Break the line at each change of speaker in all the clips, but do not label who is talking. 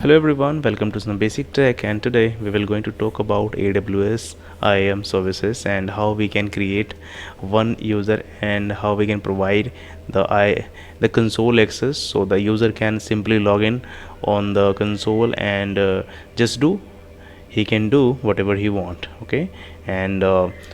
Hello everyone, welcome to some basic tech, and today we will going to talk about AWS IAM services and how we can create one user and how we can provide the console access so the user can simply log in on the console and just do he can do whatever he want. Okay, and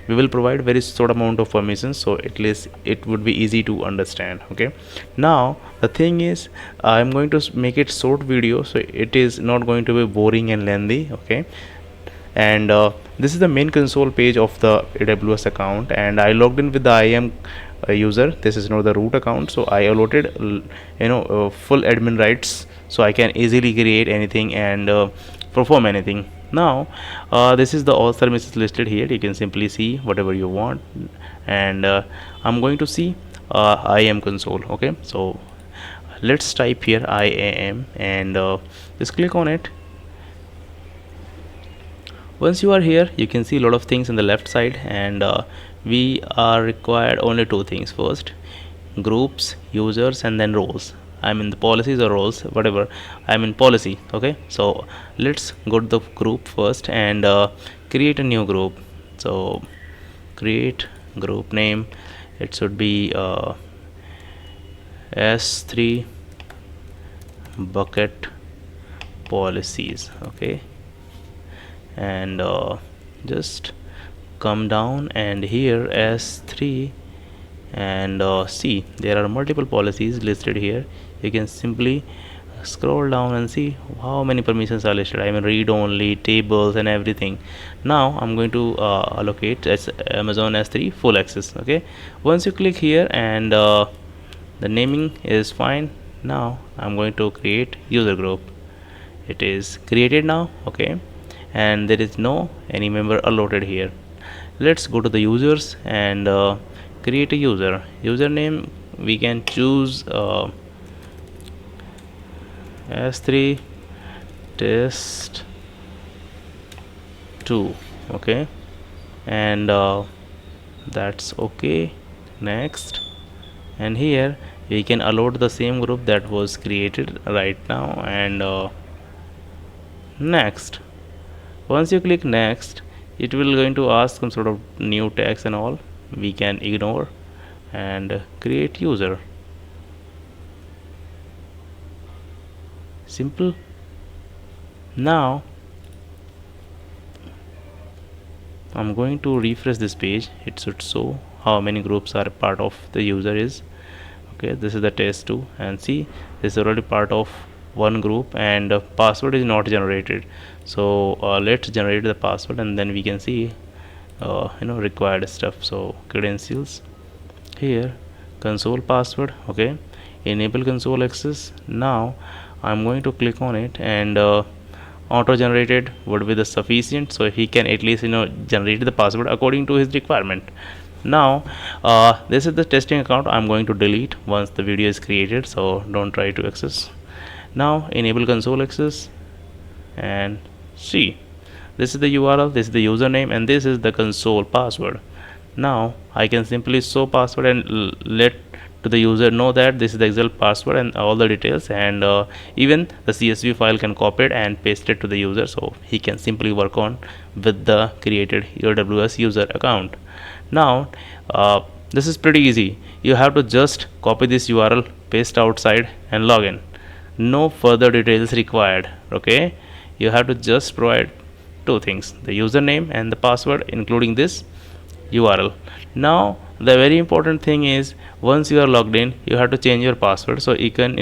we will provide very short amount of permissions, so at least it would be easy to understand. Okay, now the thing is, I'm going to make it short video, so it is not going to be boring and lengthy. Okay, and this is the main console page of the AWS account, and I logged in with the IAM user. This is not the root account, so I allotted full admin rights, so I can easily create anything and perform anything. Now this is the all services listed here. You can simply see whatever you want, and I'm going to see IAM console. Okay, so let's type here IAM and just click on it. Once you are here, you can see a lot of things on the left side, and we are required only two things. First, groups, users, and then roles. I'm in the policies or roles, whatever. I'm in policy. Okay, so let's go to the group first and create a new group. So create group name, it should be S3 bucket policies. Okay, and just come down, and here S3, and see there are multiple policies listed here. You can simply scroll down and see how many permissions are listed. I mean, read only, tables, and everything. Now I'm going to allocate as Amazon S3 full access. Okay, once you click here, and the naming is fine. Now I'm going to create user group. It is created now. Okay, and there is no any member allotted here. Let's go to the users and create a username. We can choose S3 test 2. Okay, and that's okay. Next, and here we can allot the same group that was created right now, and next. Once you click next, it will going to ask some sort of new text and all. We can ignore and create user. Simple. Now I'm going to refresh this page. It should show how many groups are part of the user is. Okay, this is the test 2, and see, this is already part of one group, and password is not generated. So let's generate the password, and then we can see required stuff. So credentials, here console password. Okay, enable console access. Now I'm going to click on it, and auto generated would be the sufficient, so he can at least generate the password according to his requirement. Now this is the testing account. I'm going to delete once the video is created, so don't try to access. Now enable console access, and see, this is the URL, this is the username, and this is the console password. Now I can simply show password and let to the user know that this is the exact password and all the details, and even the CSV file can copy it and paste it to the user, so he can simply work on with the created AWS user account. Now this is pretty easy. You have to just copy this URL, paste outside, and log in. No further details required. Okay, you have to just provide two things, the username and the password, including this URL. Now the very important thing is, once you are logged in, you have to change your password, so you can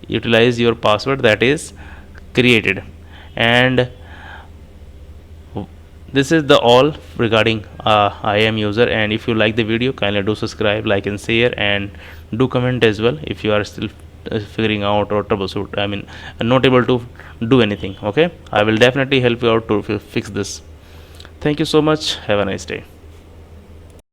utilize your password that is created. And this is the all regarding IAM user. And if you like the video, kindly do subscribe, like, and share, and do comment as well if you are still figuring out or troubleshoot, I mean not able to do anything. Okay, I will definitely help you out to fix this. Thank you so much. Have a nice day.